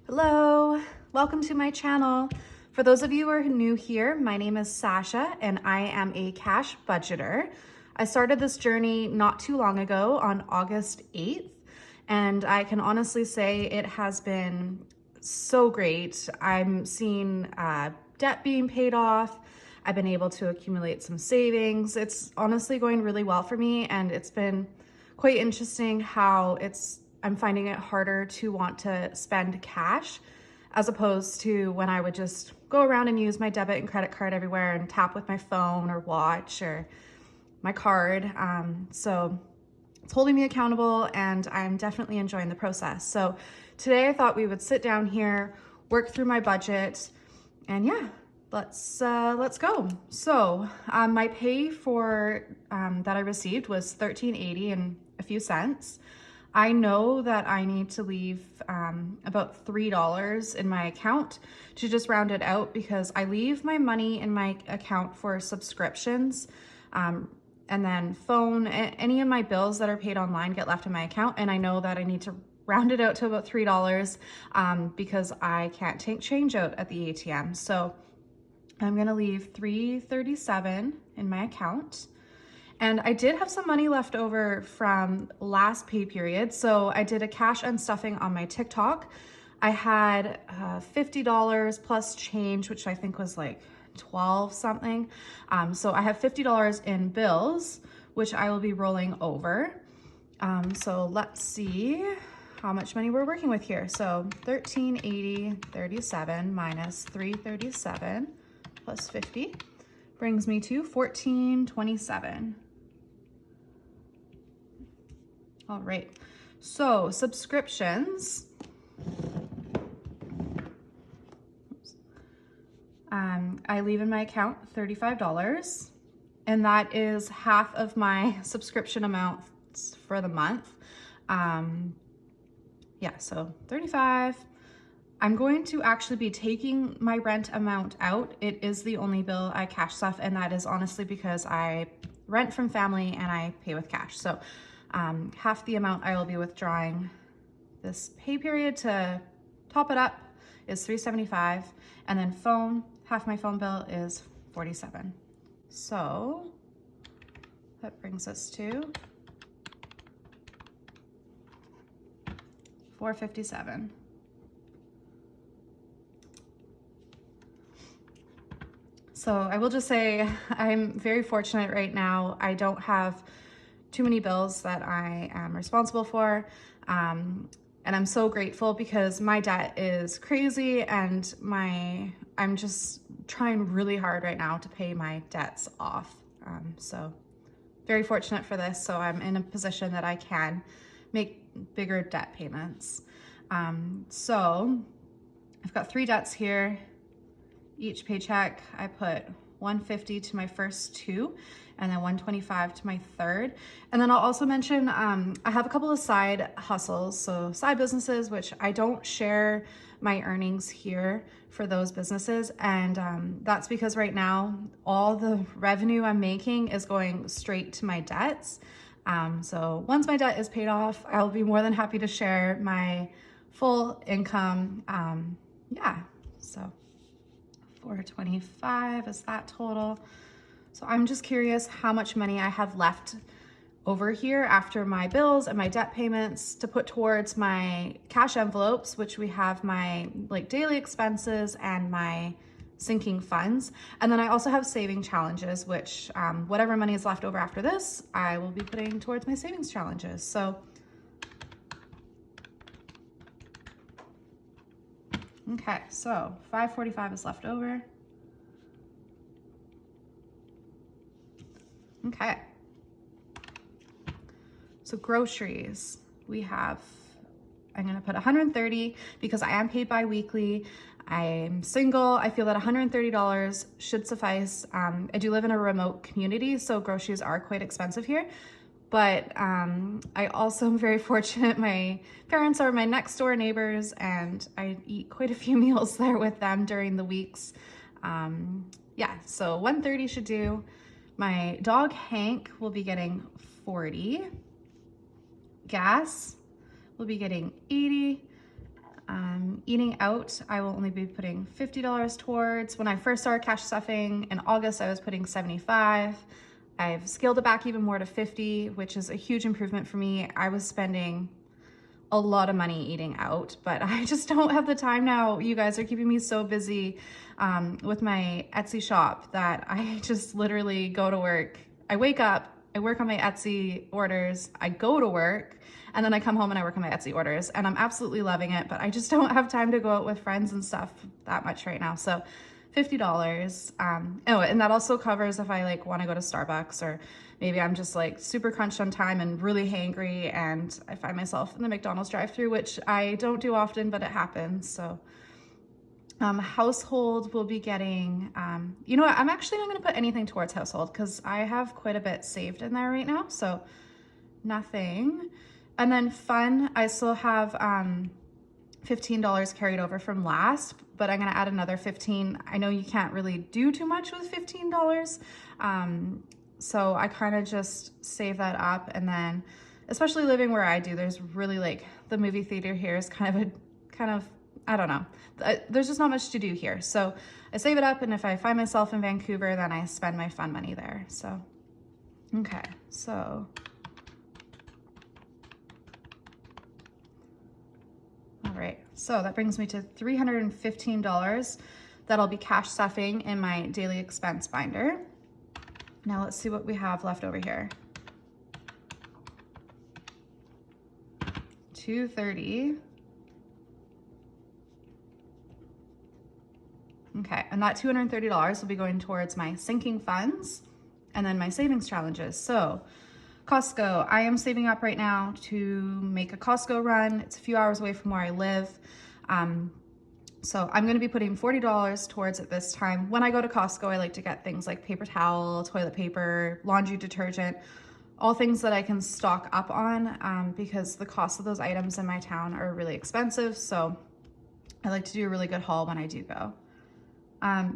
Hello, welcome to my channel. For those of you who are new here, my name is Sasha and I am a cash budgeter. I started this journey not too long ago on August 8th, and I can honestly say it has been so great. I'm seeing debt being paid off. I've been able to accumulate some savings. It's honestly going really well for me, and it's been quite interesting how I'm finding it harder to want to spend cash as opposed to when I would just go around and use my debit and credit card everywhere and tap with my phone or watch or my card. So it's holding me accountable, and I'm definitely enjoying the process. So today I thought we would sit down here, work through my budget, and yeah, let's go. So my pay for that I received was $13.80 and a few cents. I know that I need to leave about $3 in my account to just round it out, because I leave my money in my account for subscriptions, and then phone, any of my bills that are paid online get left in my account, and I know that I need to round it out to about $3 because I can't take change out at the ATM. So I'm gonna leave $3.37 in my account. And I did have some money left over from last pay period. So I did a cash and stuffing on my TikTok. I had $50 plus change, which I think was like 12 something. So I have $50 in bills, which I will be rolling over. So let's see how much money we're working with here. So 1380.37 minus 337 plus 50 brings me to 1427. All right, so subscriptions. I leave in my account $35, and that is half of my subscription amount for the month. Yeah, so 35. I'm going to actually be taking my rent amount out. It is the only bill I cash stuff, and that is honestly because I rent from family and I pay with cash. So half the amount I will be withdrawing this pay period to top it up is $375, and then phone, half my phone bill is $47. So that brings us to $457. So I will just say I'm very fortunate right now. I don't have too many bills that I am responsible for. And I'm so grateful because my debt is crazy, and I'm just trying really hard right now to pay my debts off. So very fortunate for this. So I'm in a position that I can make bigger debt payments. So I've got 3 debts here. Each paycheck, I put $150 to my first 2, and then $125 to my third. And then I'll also mention, I have a couple of side hustles, so side businesses, which I don't share my earnings here for those businesses. And that's because right now, all the revenue I'm making is going straight to my debts. So once my debt is paid off, I'll be more than happy to share my full income. Yeah, so 425 is that total. So I'm just curious how much money I have left over here after my bills and my debt payments to put towards my cash envelopes, which we have my daily expenses and my sinking funds. And then I also have saving challenges, which whatever money is left over after this, I will be putting towards my savings challenges. So okay, so 545 is left over. Okay. So groceries, we have, I'm gonna put 130 because I am paid bi-weekly. I'm single. I feel that $130 should suffice. I do live in a remote community, so groceries are quite expensive here. But I also am very fortunate. My parents are my next door neighbors, and I eat quite a few meals there with them during the weeks. Yeah, so 130 should do. My dog Hank will be getting 40. Gas will be getting 80. Eating out, I will only be putting $50 towards. When I first started cash stuffing in August, I was putting $75. I've scaled it back even more to $50, which is a huge improvement for me. I was spending a lot of money eating out, but I just don't have the time now. You guys are keeping me so busy with my Etsy shop that I just literally go to work. I wake up, I work on my Etsy orders, I go to work, and then I come home and I work on my Etsy orders, and I'm absolutely loving it, but I just don't have time to go out with friends and stuff that much right now. So $50. Oh, and that also covers if I like want to go to Starbucks, or maybe I'm just like super crunched on time and really hangry and I find myself in the McDonald's drive-thru, which I don't do often, but it happens. So household will be getting, you know what, I'm actually not going to put anything towards household because I have quite a bit saved in there right now, so nothing. And then fun, I still have $15 carried over from last, but I'm going to add another 15. I know you can't really do too much with $15, so I kind of just save that up. And then especially living where I do, there's really like the movie theater here is kind of I don't know, there's just not much to do here, so I save it up, and if I find myself in Vancouver, then I spend my fun money there. So okay, so all right, so that brings me to $315 that I'll be cash stuffing in my daily expense binder. Now let's see what we have left over here. $230. Okay, and that $230 will be going towards my sinking funds and then my savings challenges. So Costco, I am saving up right now to make a Costco run. It's a few hours away from where I live. So I'm gonna be putting $40 towards it this time. When I go to Costco, I like to get things like paper towel, toilet paper, laundry detergent, all things that I can stock up on because the cost of those items in my town are really expensive. So I like to do a really good haul when I do go.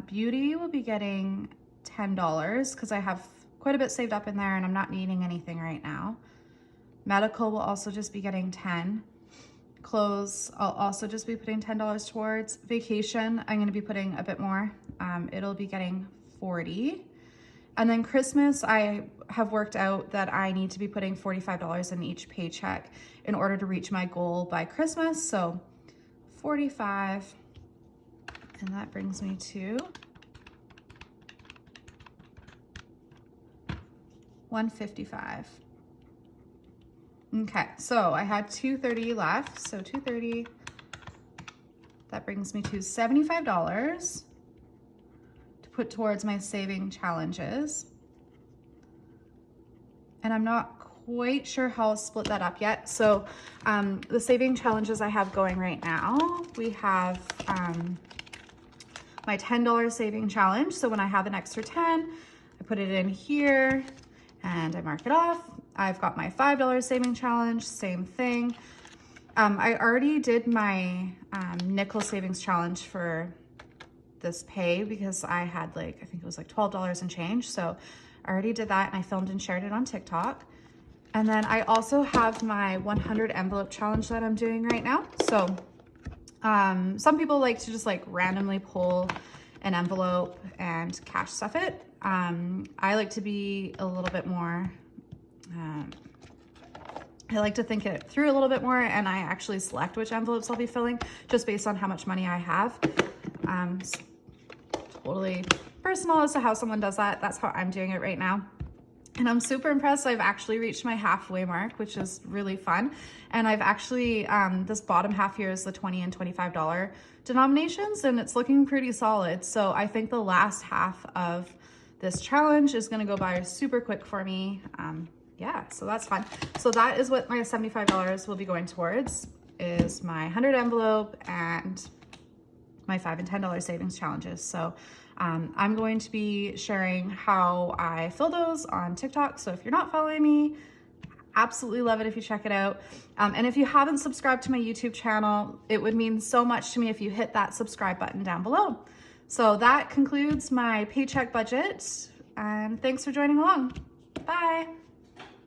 Beauty will be getting $10 because I have quite a bit saved up in there and I'm not needing anything right now. Medical will also just be getting $10. Clothes, I'll also just be putting $10 towards. Vacation, I'm gonna be putting a bit more. It'll be getting $40. And then Christmas, I have worked out that I need to be putting $45 in each paycheck in order to reach my goal by Christmas. So 45. And that brings me to $155. Okay, so I had $230 left, so $230. That brings me to $75 to put towards my saving challenges. And I'm not quite sure how I'll split that up yet. So the saving challenges I have going right now, we have my $10 saving challenge. So when I have an extra 10, I put it in here and I mark it off. I've got my $5 saving challenge, same thing. I already did my nickel savings challenge for this pay because I had like, I think it was like $12 and change. So I already did that and I filmed and shared it on TikTok. And then I also have my 100 envelope challenge that I'm doing right now. So some people like to just like randomly pull an envelope and cash stuff it. I like to be a little bit more, I like to think it through a little bit more, and I actually select which envelopes I'll be filling just based on how much money I have. Totally personal as to how someone does that. That's how I'm doing it right now. And I'm super impressed. I've actually reached my halfway mark, which is really fun. And I've actually, this bottom half here is the $20 and $25 denominations, and it's looking pretty solid. So I think the last half of this challenge is gonna go by super quick for me. Yeah, so that's fun. So that is what my $75 will be going towards, is my 100 envelope and my $5 and $10 savings challenges. So I'm going to be sharing how I fill those on TikTok. So if you're not following me, absolutely love it if you check it out. And if you haven't subscribed to my YouTube channel, it would mean so much to me if you hit that subscribe button down below. So that concludes my paycheck budget, and thanks for joining along. Bye.